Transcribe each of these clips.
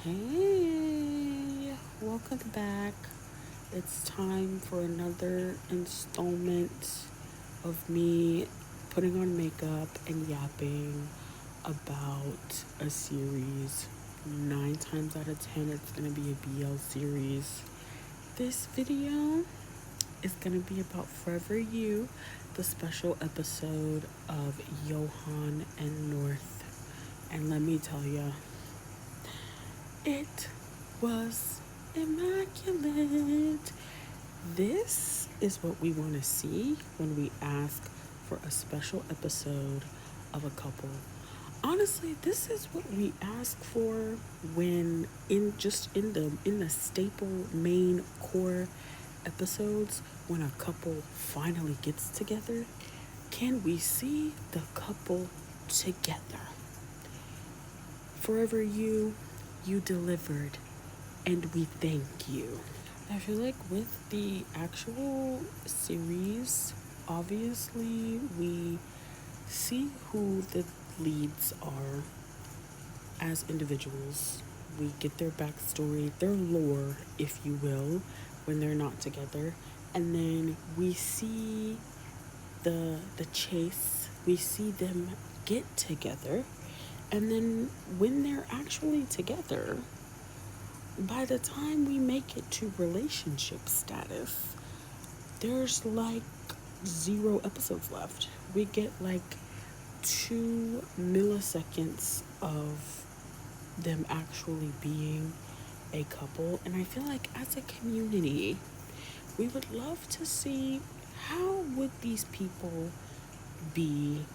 Hey, welcome back. It's time for another installment of me putting on makeup and yapping about a series. 9 times out of 10, it's gonna be a BL series. This video is gonna be about Fourever You, the special episode of Johan and North. And let me tell ya, it was immaculate. This is what we want to see when we ask for a special episode of a couple. Honestly, this is what we ask for when in the staple main core episodes, when a couple finally gets together. Can we see the couple together? Fourever you delivered, and we thank you. I feel like with the actual series, obviously we see who the leads are as individuals. We get their backstory, their lore, if you will, when they're not together. And then we see the chase. We see them get together. And then when they're actually together, by the time we make it to relationship status, there's like 0 episodes left. We get like 2 milliseconds of them actually being a couple. And I feel like as a community, we would love to see how would these people be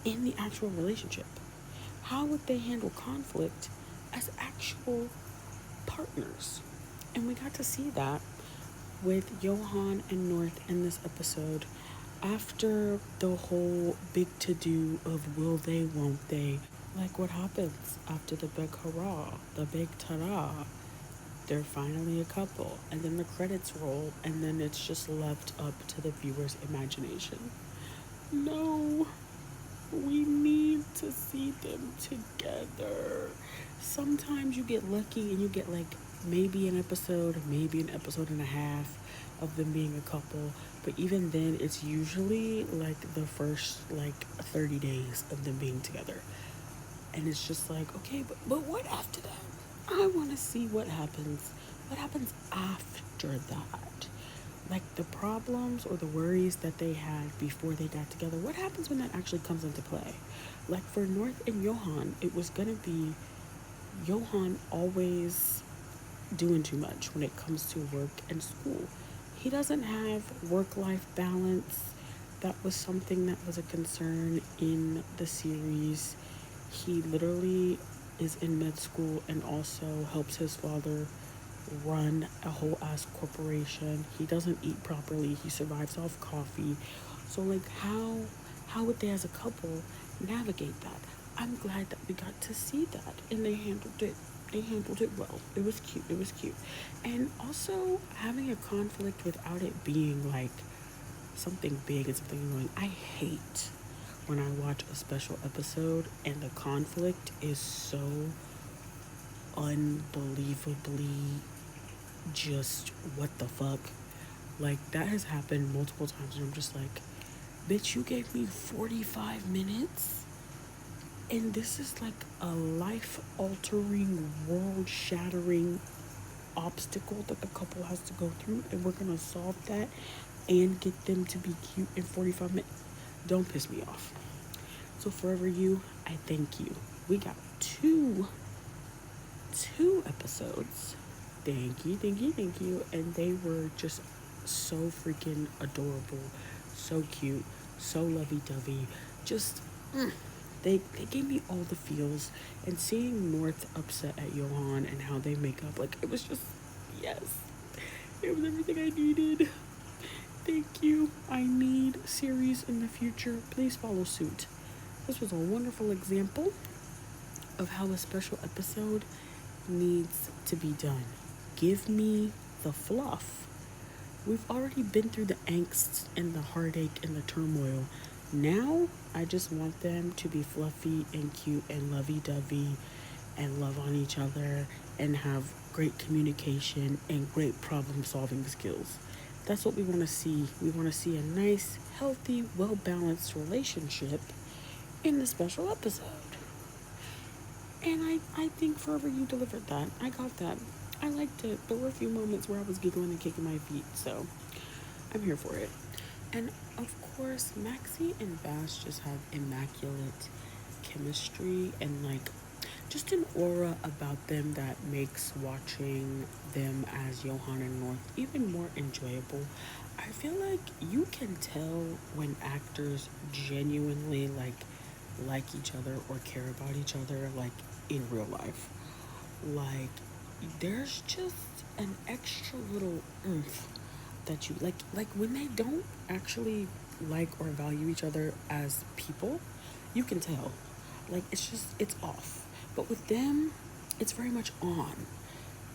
in the actual relationship. How would they handle conflict as actual partners? And we got to see that with Johan and North in this episode. After the whole big to-do of will they, won't they, like what happens after the big hurrah, the big ta-da, they're finally a couple, and then the credits roll, and then it's just left up to the viewer's imagination. No, we need to see them together. Sometimes you get lucky and you get like maybe an episode and a half of them being a couple, but even then it's usually like the first like 30 days of them being together. And it's just like, okay, but what after that? I want to see what happens after that. Like the problems or the worries that they had before they got together, what happens when that actually comes into play? Like for North and Johan, it was gonna be Johan always doing too much when it comes to work and school. He doesn't have work-life balance. That was something that was a concern in the series. He literally is in med school and also helps his father run a whole ass corporation. He doesn't eat properly. He survives off coffee. So like how would they as a couple navigate that? I'm glad that we got to see that, and they handled it well. It was cute. And also having a conflict without it being like something big and something annoying. I hate when I watch a special episode and the conflict is so unbelievably just what the fuck. Like that has happened multiple times and I'm just like, bitch, you gave me 45 minutes and this is like a life altering, world shattering obstacle that the couple has to go through, and we're gonna solve that and get them to be cute in 45 minutes. Don't piss me off. So Fourever You, I thank you. We got two episodes. Thank you. And they were just so freaking adorable, so cute, so lovey-dovey. Just they gave me all the feels. And seeing North upset at Johan and how they make up, like it was just, yes, it was everything I needed. Thank you. I need series in the future. Please follow suit. This was a wonderful example of how a special episode needs to be done. Give me the fluff. We've already been through the angst and the heartache and the turmoil. Now, I just want them to be fluffy and cute and lovey-dovey and love on each other and have great communication and great problem solving skills. That's what we want to see. We want to see a nice, healthy, well balanced relationship in the special episode. And I think Fourever You delivered that. I got that. I liked it. There were a few moments where I was giggling and kicking my feet, so I'm here for it. And of course, Maxi and Bass just have immaculate chemistry and like just an aura about them that makes watching them as Johan and North even more enjoyable. I feel like you can tell when actors genuinely like each other or care about each other like in real life. Like there's just an extra little oomph that you like when they don't actually like or value each other as people, you can tell. Like it's off. But with them, it's very much on.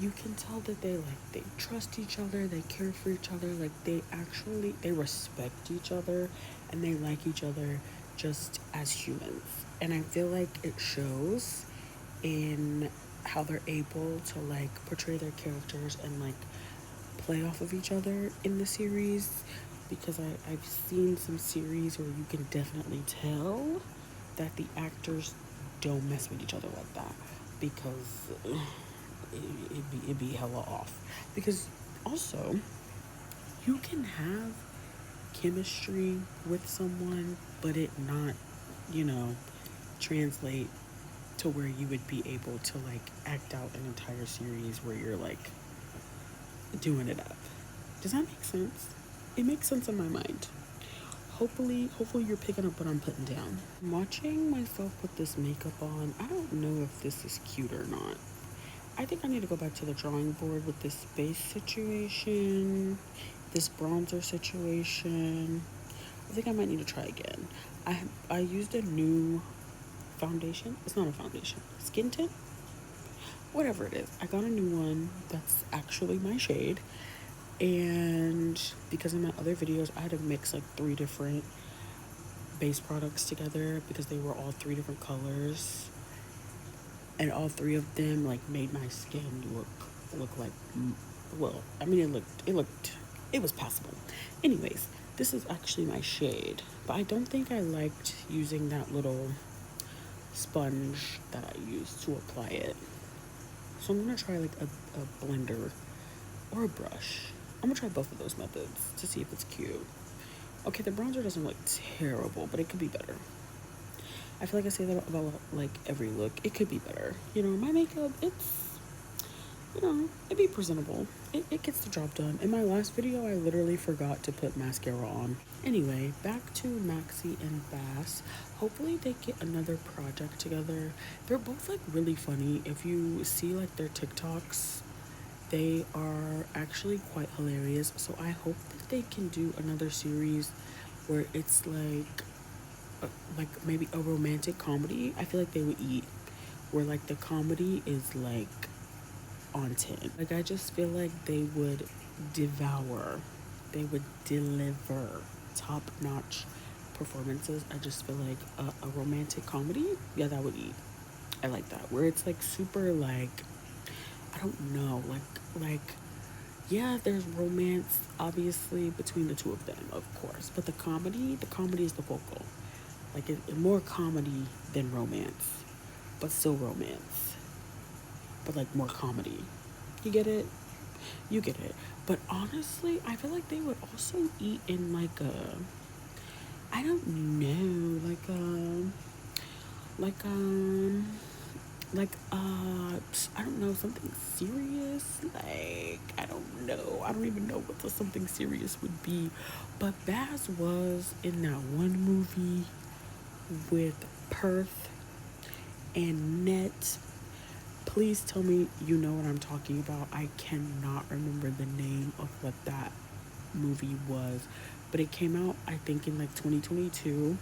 You can tell that they trust each other, they care for each other, like they respect each other and they like each other just as humans. And I feel like it shows in how they're able to like portray their characters and like play off of each other in the series, because I've seen some series where you can definitely tell that the actors don't mess with each other like that, because it'd be hella off. Because also, you can have chemistry with someone, but it not, you know, translate to where you would be able to like act out an entire series where you're like doing it up. Does that make sense? It makes sense in my mind. Hopefully you're picking up what I'm putting down. I'm watching myself put this makeup on. I don't know if this is cute or not. I think I need to go back to the drawing board with this base situation, this bronzer situation. I think I might need to try again. I used a new foundation. It's not a foundation. Skin tint? Whatever it is. I got a new one that's actually my shade. And because in my other videos, I had to mix like 3 different base products together because they were all 3 different colors. And all 3 of them like made my skin look like, well, I mean it was passable. Anyways, this is actually my shade, but I don't think I liked using that little sponge that I used to apply it. So I'm gonna try like a blender or a brush. I'm gonna try both of those methods to see if it's cute. Okay, the bronzer doesn't look terrible, but it could be better. I feel like I say that about like every look. It could be better. You know, my makeup, it'd be presentable. It gets the job done. In my last video, I literally forgot to put mascara on. Anyway, back to Maxi and Bass. Hopefully they get another project together. They're both like really funny. If you see like their TikToks, they are actually quite hilarious. So I hope that they can do another series where it's like maybe a romantic comedy. I feel like they would eat, where like the comedy is like on 10. Like I just feel like they would devour, they would deliver top notch performances. I just feel like a romantic comedy, yeah, that would eat. I like that, where it's like super like, I don't know, like yeah, there's romance obviously between the 2 of them, of course, but the comedy is the vocal. Like more comedy than romance, but still romance, but like more comedy. You get it? You get it. But honestly, I feel like they would also eat in like a, I don't know, like I don't know, something serious. Like I don't know. I don't even know what the something serious would be. But Baz was in that one movie with Perth and Net. Please tell me you know what I'm talking about. I cannot remember the name of what that movie was, but it came out I think in like 2022.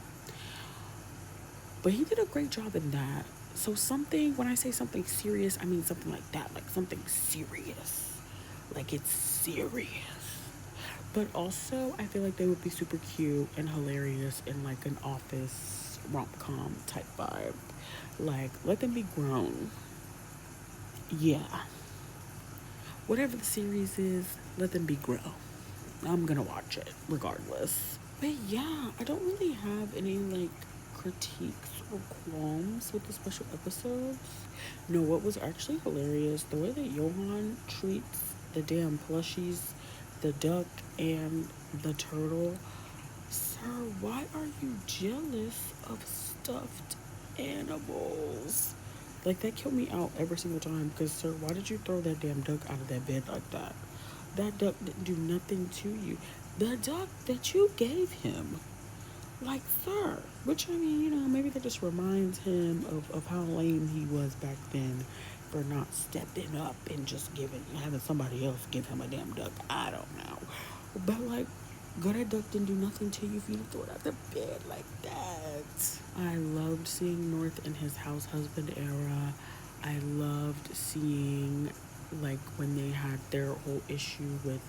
But he did a great job in that. So something, when I say something serious, I mean something like that, like something serious. Like it's serious. But also, I feel like they would be super cute and hilarious in like an office romcom type vibe. Like, let them be grown. yeah, whatever the series is, let them be grow. I'm gonna watch it regardless. But yeah, I don't really have any like critiques or qualms with the special episodes. No, what was actually hilarious, the way that Johan treats the damn plushies, the duck and the turtle. Sir, why are you jealous of stuffed animals? Like, that killed me out every single time. Because, sir, why did you throw that damn duck out of that bed like that? That duck didn't do nothing to you. The duck that you gave him, like, sir. Which, I mean, maybe that just reminds him of how lame he was back then for not stepping up and just having somebody else give him a damn duck. I don't know. But, like, girl, that duck didn't do nothing to you if you throw it out the bed like that. I loved seeing North in his house husband era. I loved seeing, like, when they had their whole issue with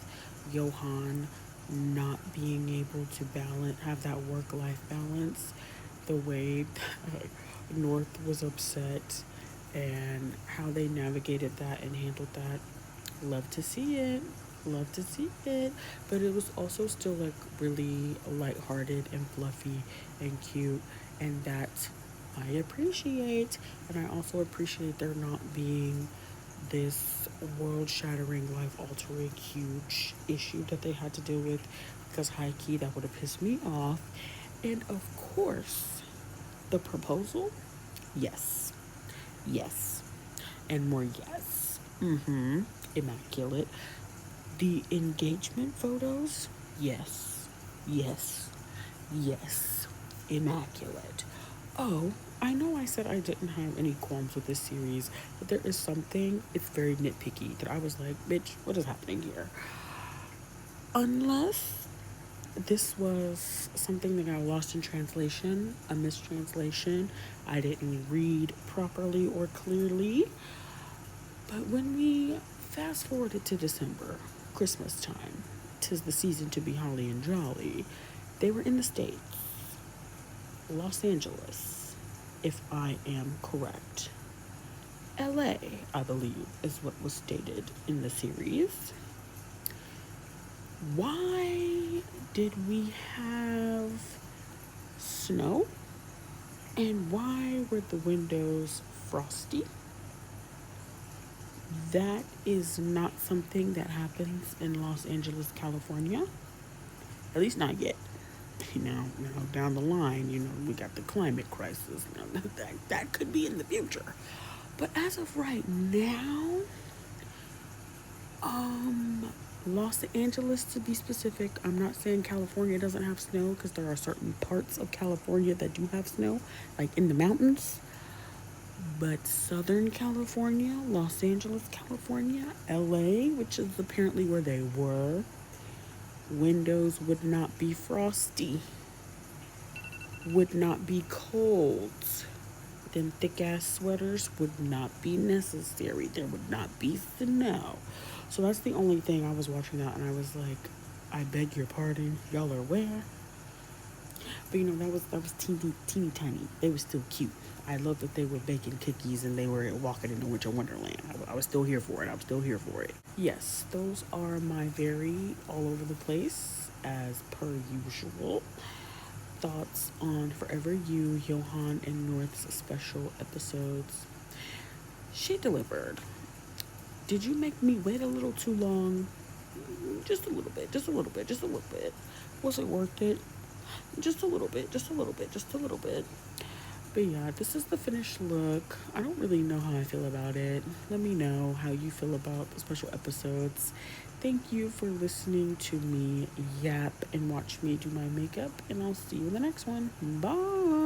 Johan not being able to have that work-life balance, the way that North was upset and how they navigated that and handled that. Love to see it. Love to see it. But it was also still like really lighthearted and fluffy and cute, and that I appreciate. And I also appreciate there not being this world shattering, life altering, huge issue that they had to deal with, because high key that would have pissed me off. And of course, the proposal, yes, yes, and more yes. Immaculate. The engagement photos, yes, yes, yes, immaculate. Oh, I know I said I didn't have any qualms with this series, but there is something, it's very nitpicky, that I was like, bitch, what is happening here? Unless this was something that got lost in translation, a mistranslation, I didn't read properly or clearly. But when we fast forwarded to December, Christmas time, 'tis the season to be holly and jolly, they were in the States, Los Angeles, if I am correct. LA, I believe, is what was stated in the series. Why did we have snow? And why were the windows frosty? That is not something that happens in Los Angeles, California. At least not yet. Now down the line, we got the climate crisis. That could be in the future. But as of right now, Los Angeles to be specific, I'm not saying California doesn't have snow, because there are certain parts of California that do have snow, like in the mountains. But Southern California, Los Angeles, California, LA, which is apparently where they were, windows would not be frosty, would not be cold. Them thick ass sweaters would not be necessary. There would not be snow. So that's the only thing. I was watching that and I was like, I beg your pardon, y'all are where? But that was teeny tiny. They were still cute. I love that they were baking cookies and they were walking in the winter wonderland. I was still here for it. I'm still here for it. Yes, those are my very all over the place, as per usual, thoughts on Fourever You, Johan and North's special episodes. She delivered. Did you make me wait a little too long? Just a little bit, just a little bit, just a little bit. Was it worth it? Just a little bit, just a little bit, just a little bit. But yeah, this is the finished look. I don't really know how I feel about it. Let me know how you feel about the special episodes. Thank you for listening to me yap and watch me do my makeup, and I'll see you in the next one. Bye.